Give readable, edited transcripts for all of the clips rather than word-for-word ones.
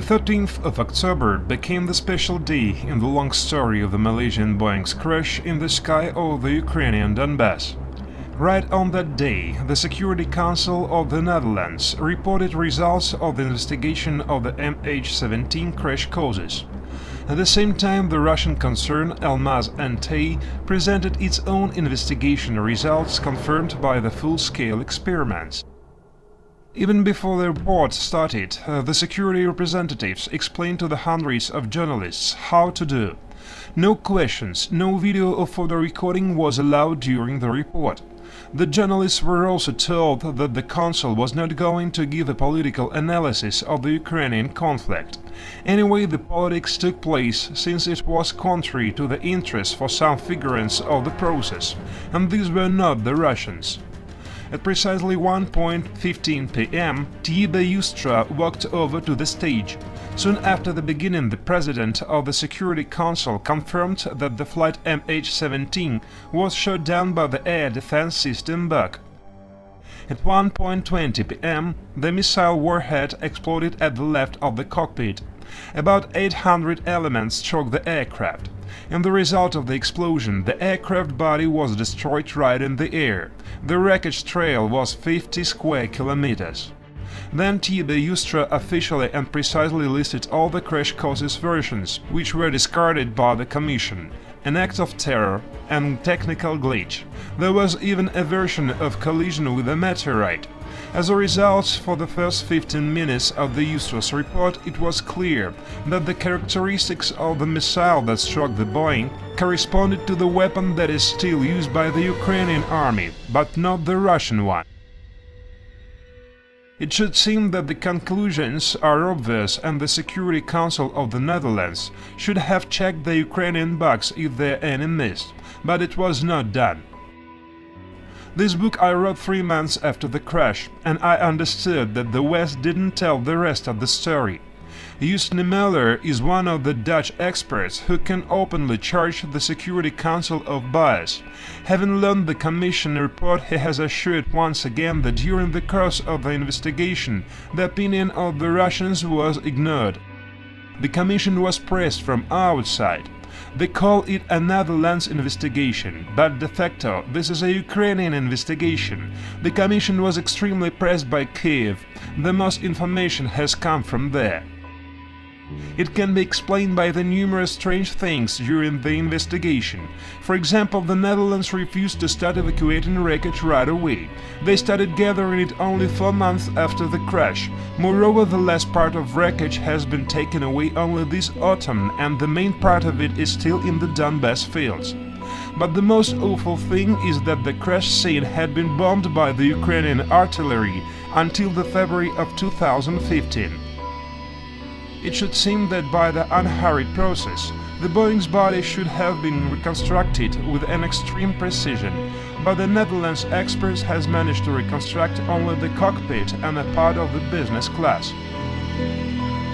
The 13th of October became the special day in the long story of the Malaysian Boeing's crash in the sky over the Ukrainian Donbass. Right on that day, the Security Council of the Netherlands reported results of the investigation of the MH17 crash causes. At the same time, the Russian concern Almaz Antey presented its own investigation results confirmed by the full-scale experiments. Even before the report started, the security representatives explained to the hundreds of journalists how to do. No questions, no video or photo recording was allowed during the report. The journalists were also told that the Council was not going to give a political analysis of the Ukrainian conflict. Anyway, the politics took place since it was contrary to the interests for some figurants of the process, and these were not the Russians. At precisely 1:15 p.m., Tibe Yustra walked over to the stage. Soon after the beginning, the president of the Security Council confirmed that the flight MH17 was shot down by the air defense system Buk. At 1:20 p.m., the missile warhead exploded at the left of the cockpit. About 800 elements struck the aircraft. In the result of the explosion, the aircraft body was destroyed right in the air. The wreckage trail was 50 square kilometers. Then Tibe Yustra officially and precisely listed all the crash causes versions, which were discarded by the Commission. An act of terror and technical glitch. There was even a version of collision with a meteorite. As a result, for the first 15 minutes of the Yustra's report, it was clear that the characteristics of the missile that struck the Boeing corresponded to the weapon that is still used by the Ukrainian army, but not the Russian one. It should seem that the conclusions are obvious and the Security Council of the Netherlands should have checked the Ukrainian bugs if there are any missed, but it was not done. This book I wrote 3 months after the crash, and I understood that the West didn't tell the rest of the story. Joost Niemoller is one of the Dutch experts who can openly charge the Security Council of bias. Having learned the Commission report, he has assured once again that during the course of the investigation, the opinion of the Russians was ignored. The Commission was pressed from outside. They call it a Netherlands investigation, but de facto this is a Ukrainian investigation. The Commission was extremely pressed by Kiev. The most information has come from there. It can be explained by the numerous strange things during the investigation. For example, the Netherlands refused to start evacuating wreckage right away. They started gathering it only 4 months after the crash. Moreover, the last part of wreckage has been taken away only this autumn, and the main part of it is still in the Donbass fields. But the most awful thing is that the crash scene had been bombed by the Ukrainian artillery until the February of 2015. It should seem that by the unhurried process, the Boeing's body should have been reconstructed with an extreme precision, but the Netherlands experts has managed to reconstruct only the cockpit and a part of the business class.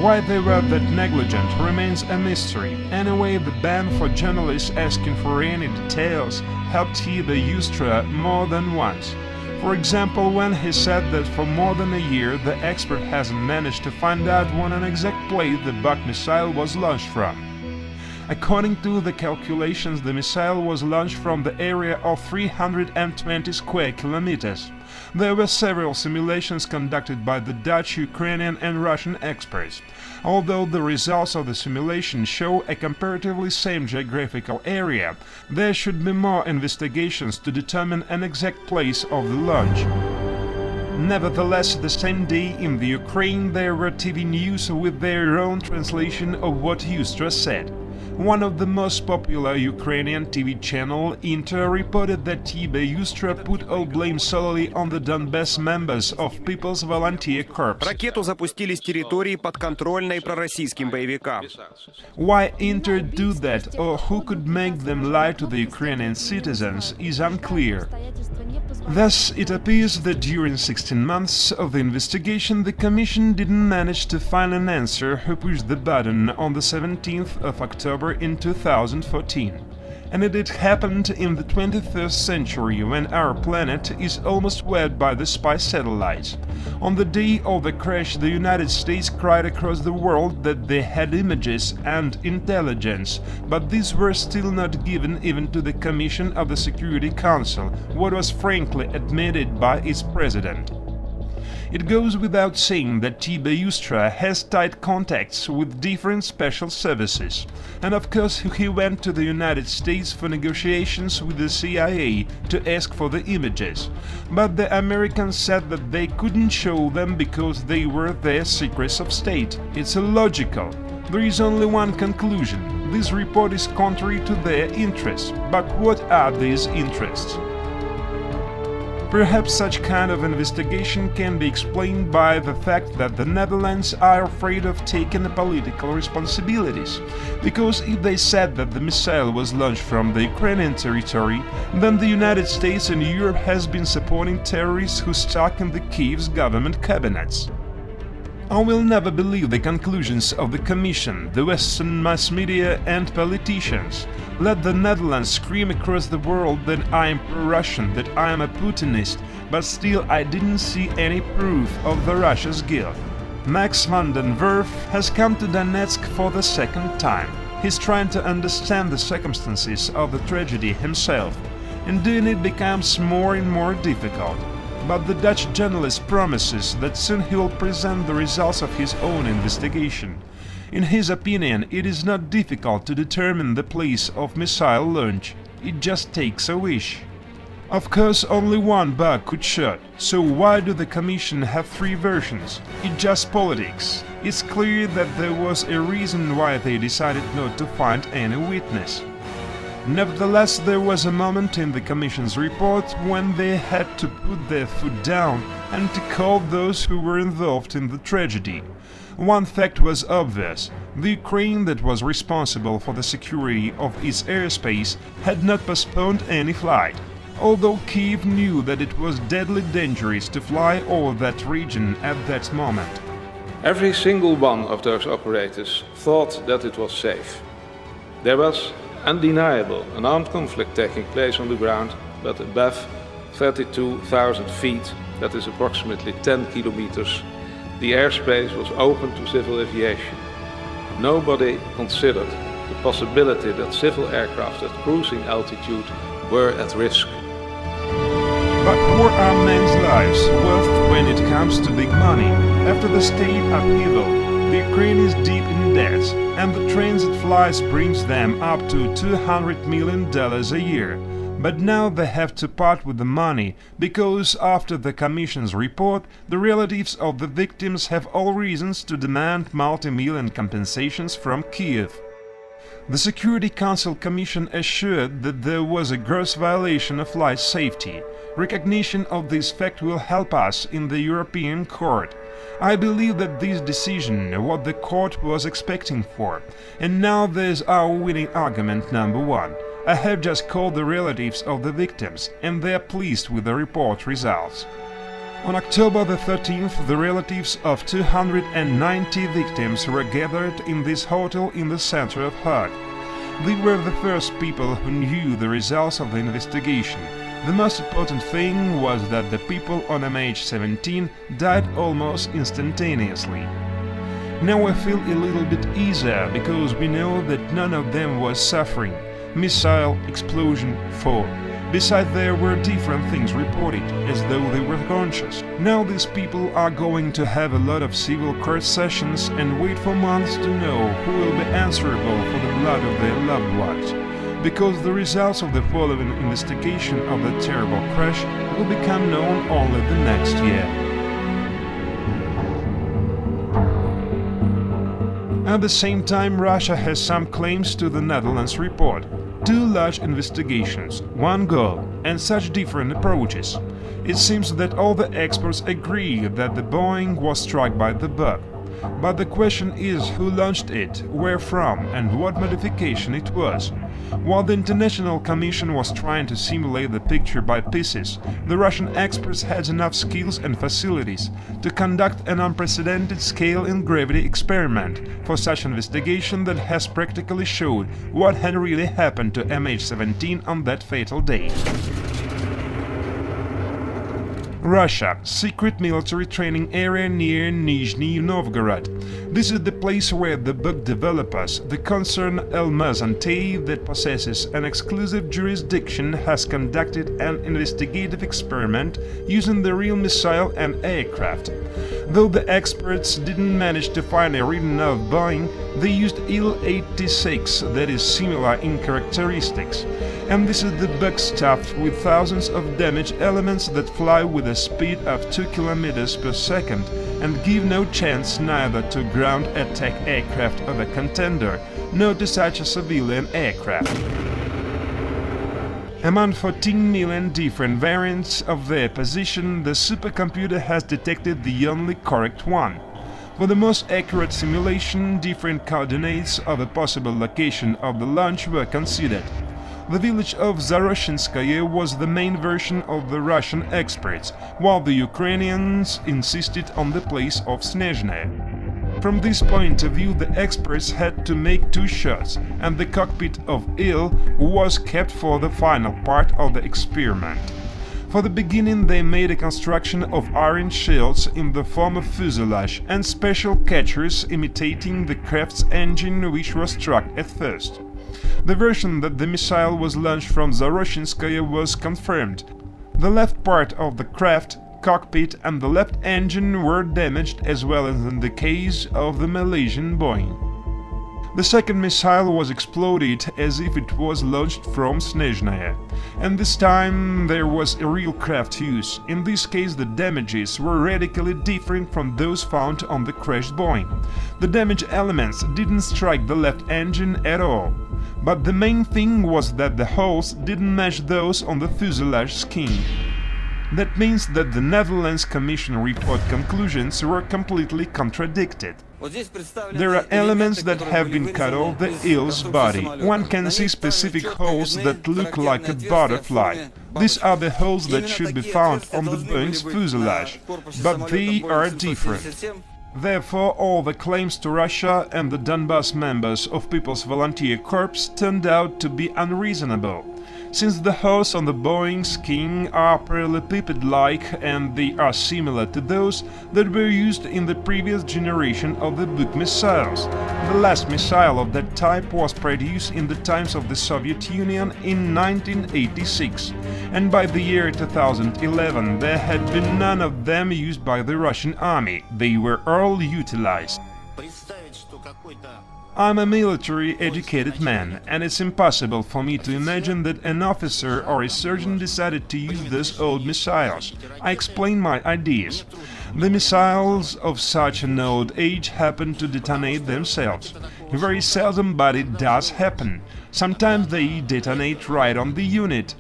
Why they were that negligent remains a mystery. Anyway, the ban for journalists asking for any details helped Tibe Yustra more than once. For example, when he said that for more than a year the expert hasn't managed to find out when an exact place the Buk missile was launched from. According to the calculations, the missile was launched from the area of 320 square kilometers. There were several simulations conducted by the Dutch, Ukrainian and Russian experts. Although the results of the simulation show a comparatively same geographical area, there should be more investigations to determine an exact place of the launch. Nevertheless, the same day in the Ukraine there were TV news with their own translation of what Yustra said. One of the most popular Ukrainian TV channel, Inter, reported that Tibe Yustra put all blame solely on the Donbass members of People's Volunteer Corps. Ракету запустили с территории подконтрольной пророссийским боевикам. Why Inter do that, or who could make them lie to the Ukrainian citizens, is unclear. Thus, it appears that during 16 months of the investigation, the Commission didn't manage to find an answer who pushed the button on the 17th of October in 2014. And it happened in the 21st century, when our planet is almost swept by the spy satellites. On the day of the crash, the United States cried across the world that they had images and intelligence, but these were still not given even to the Commission of the Security Council, what was frankly admitted by its president. It goes without saying that TB Justra has tight contacts with different special services, and of course he went to the United States for negotiations with the CIA to ask for the images, but the Americans said that they couldn't show them because they were their secrets of state. It's illogical. There is only one conclusion: this report is contrary to their interests. But what are these interests? Perhaps such kind of investigation can be explained by the fact that the Netherlands are afraid of taking the political responsibilities, because if they said that the missile was launched from the Ukrainian territory, then the United States and Europe has been supporting terrorists who stuck in the Kiev's government cabinets. I will never believe the conclusions of the Commission, the Western mass media and politicians. Let the Netherlands scream across the world that I am pro-Russian, that I am a Putinist, but still I didn't see any proof of the Russia's guilt. Max van den Werf has come to Donetsk for the second time. He's trying to understand the circumstances of the tragedy himself, and doing it becomes more and more difficult. But the Dutch journalist promises that soon he will present the results of his own investigation. In his opinion, it is not difficult to determine the place of missile launch. It just takes a wish. Of course, only one bug could shoot, so why do the Commission have three versions? It's just politics. It's clear that there was a reason why they decided not to find any witness. Nevertheless, there was a moment in the Commission's report when they had to put their foot down and to call those who were involved in the tragedy. One fact was obvious: the Ukraine that was responsible for the security of its airspace had not postponed any flight, although Kyiv knew that it was deadly dangerous to fly over that region at that moment. Every single one of those operators thought that it was safe. There was undeniable an armed conflict taking place on the ground, but above 32,000 feet, that is approximately 10 kilometers, the airspace was open to civil aviation. Nobody considered the possibility that civil aircraft at cruising altitude were at risk. But what are men's lives worth when it comes to big money? After the state upheaval, the Ukraine is deep in debt, and the transit flies brings them up to $200 million a year. But now they have to part with the money, because after the Commission's report, the relatives of the victims have all reasons to demand multi-million compensations from Kyiv. The Security Council Commission assured that there was a gross violation of flight safety. Recognition of this fact will help us in the European Court. I believe that this decision what the court was expecting for. And now there's our winning argument number one. I have just called the relatives of the victims, and they are pleased with the report results. On October the 13th, the relatives of 290 victims were gathered in this hotel in the center of Hague. They were the first people who knew the results of the investigation. The most important thing was that the people on MH17 died almost instantaneously. Now I feel a little bit easier, because we know that none of them was suffering. Missile, explosion, fall. Besides, there were different things reported, as though they were conscious. Now these people are going to have a lot of civil court sessions and wait for months to know who will be answerable for the blood of their loved ones. Because the results of the following investigation of the terrible crash will become known only the next year. At the same time, Russia has some claims to the Netherlands report. Two large investigations, one goal, and such different approaches. It seems that all the experts agree that the Boeing was struck by the bug. But the question is who launched it, where from, and what modification it was. While the International Commission was trying to simulate the picture by pieces, the Russian experts had enough skills and facilities to conduct an unprecedented scale and gravity experiment for such investigation that has practically showed what had really happened to MH17 on that fatal day. Russia. Secret military training area near Nizhny Novgorod. This is the place where the book developers, the concern Almaz-Antey, that possesses an exclusive jurisdiction, has conducted an investigative experiment using the real missile and aircraft. Though the experts didn't manage to find a written-off Boeing, they used Il-86 that is similar in characteristics. And this is the book stuffed with thousands of damaged elements that fly with a speed of 2 km per second and give no chance neither to ground attack aircraft of a contender, nor to such a civilian aircraft. Among 14 million different variants of their position, the supercomputer has detected the only correct one. For the most accurate simulation, different coordinates of a possible location of the launch were considered. The village of Zaroshinskaya was the main version of the Russian experts, while the Ukrainians insisted on the place of Snezhnaya. From this point of view, the experts had to make 2 shots, and the cockpit of Il was kept for the final part of the experiment. For the beginning, they made a construction of iron shields in the form of fuselage and special catchers imitating the craft's engine, which was struck at first. The version that the missile was launched from Zaroshinskaya was confirmed. The left part of the craft, cockpit and the left engine were damaged, as well as in the case of the Malaysian Boeing. The second missile was exploded as if it was launched from Snezhnaya, and this time there was a real craft use. In this case the damages were radically different from those found on the crashed Boeing. The damaged elements didn't strike the left engine at all, but the main thing was that the holes didn't match those on the fuselage skin. That means that the Netherlands Commission report conclusions were completely contradicted. There are elements that have been cut off the IL's body. One can see specific holes that look like a butterfly. These are the holes that should be found on the Boeing's fuselage, but they are different. Therefore, all the claims to Russia and the Donbass members of People's Volunteer Corps turned out to be unreasonable. Since the holes on the Boeing skin are parallelepiped-like and they are similar to those that were used in the previous generation of the Buk missiles. The last missile of that type was produced in the times of the Soviet Union in 1986, and by the year 2011 there had been none of them used by the Russian army. They were all utilized. I'm a military-educated man, and it's impossible for me to imagine that an officer or a surgeon decided to use those old missiles. I explain my ideas. The missiles of such an old age happen to detonate themselves. Very seldom, but it does happen. Sometimes they detonate right on the unit.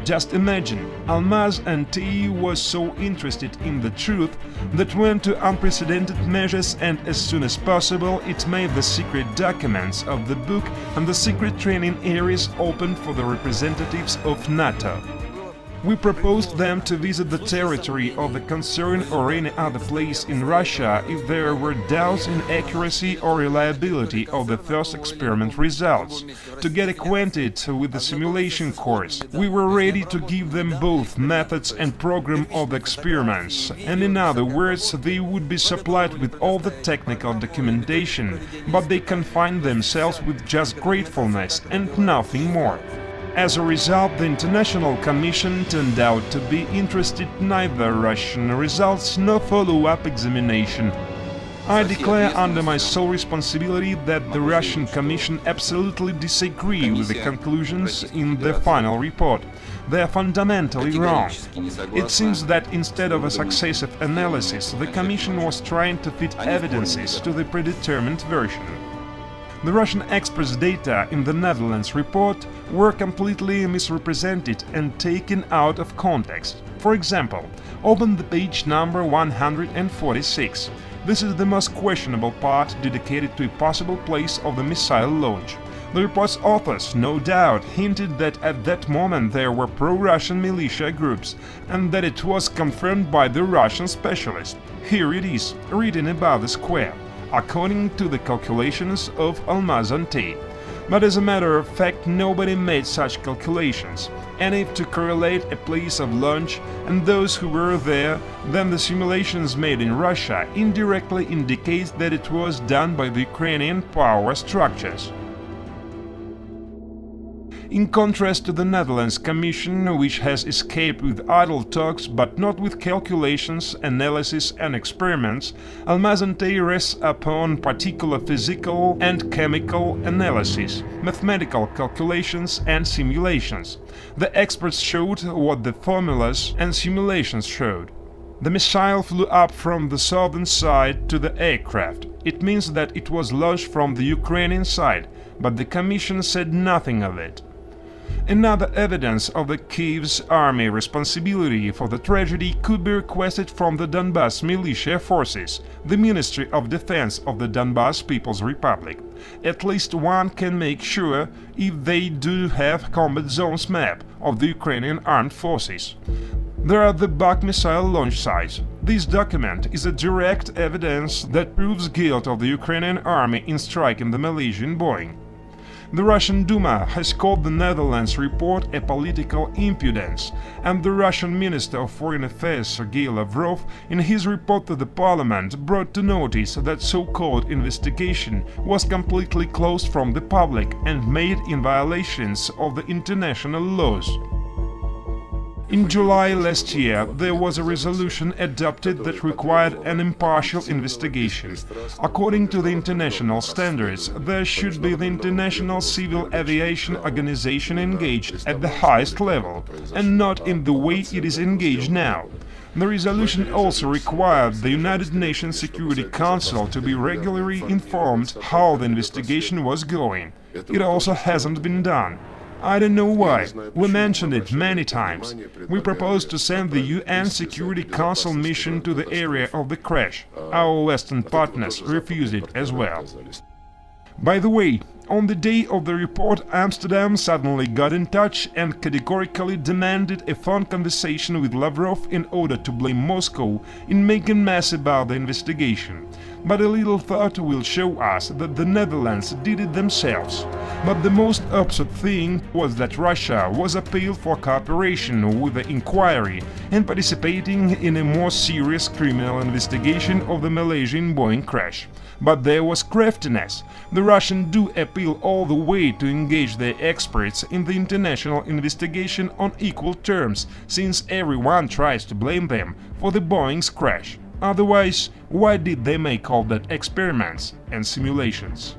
Just imagine, Almaz-Antey was so interested in the truth that went to unprecedented measures, and as soon as possible it made the secret documents of the book and the secret training areas open for the representatives of NATO. We proposed them to visit the territory of the concern or any other place in Russia if there were doubts in accuracy or reliability of the first experiment results, to get acquainted with the simulation course. We were ready to give them both methods and program of the experiments, and in other words, they would be supplied with all the technical documentation, but they confined themselves with just gratefulness and nothing more. As a result, the International Commission turned out to be interested neither Russian results nor follow-up examination. I declare under my sole responsibility that the Russian Commission absolutely disagree with the conclusions in the final report. They are fundamentally wrong. It seems that instead of a successive analysis, the Commission was trying to fit evidences to the predetermined version. The Russian experts' data in the Netherlands report were completely misrepresented and taken out of context. For example, open the page number 146. This is the most questionable part dedicated to a possible place of the missile launch. The report's authors, no doubt, hinted that at that moment there were pro-Russian militia groups and that it was confirmed by the Russian specialist. Here it is, written above the square, according to the calculations of Almaz-Antey. But as a matter of fact, nobody made such calculations, and if to correlate a place of launch and those who were there, then the simulations made in Russia indirectly indicate that it was done by the Ukrainian power structures. In contrast to the Netherlands Commission, which has escaped with idle talks but not with calculations, analysis and experiments, Almaz-Antey rests upon particular physical and chemical analysis, mathematical calculations and simulations. The experts showed what the formulas and simulations showed. The missile flew up from the southern side to the aircraft. It means that it was launched from the Ukrainian side, but the Commission said nothing of it. Another evidence of the Kyiv's army responsibility for the tragedy could be requested from the Donbas militia forces, the Ministry of Defense of the Donbas People's Republic. At least one can make sure if they do have combat zones map of the Ukrainian armed forces. There are the Buk missile launch sites. This document is a direct evidence that proves guilt of the Ukrainian army in striking the Malaysian Boeing. The Russian Duma has called the Netherlands report a political impudence, and the Russian Minister of Foreign Affairs Sergei Lavrov, in his report to the parliament, brought to notice that so-called investigation was completely closed from the public and made in violations of the international laws. In July last year, there was a resolution adopted that required an impartial investigation. According to the international standards, there should be the International Civil Aviation Organization engaged at the highest level, and not in the way it is engaged now. The resolution also required the United Nations Security Council to be regularly informed how the investigation was going. It also hasn't been done. I don't know why. We mentioned it many times. We proposed to send the UN Security Council mission to the area of the crash. Our Western partners refused it as well. By the way, on the day of the report, Amsterdam suddenly got in touch and categorically demanded a phone conversation with Lavrov in order to blame Moscow in making mess about the investigation. But a little thought will show us that the Netherlands did it themselves. But the most absurd thing was that Russia was appealed for cooperation with the inquiry and participating in a more serious criminal investigation of the Malaysian Boeing crash. But there was craftiness. The Russians do appeal all the way to engage their experts in the international investigation on equal terms, since everyone tries to blame them for the Boeing's crash. Otherwise, why did they make all that experiments and simulations?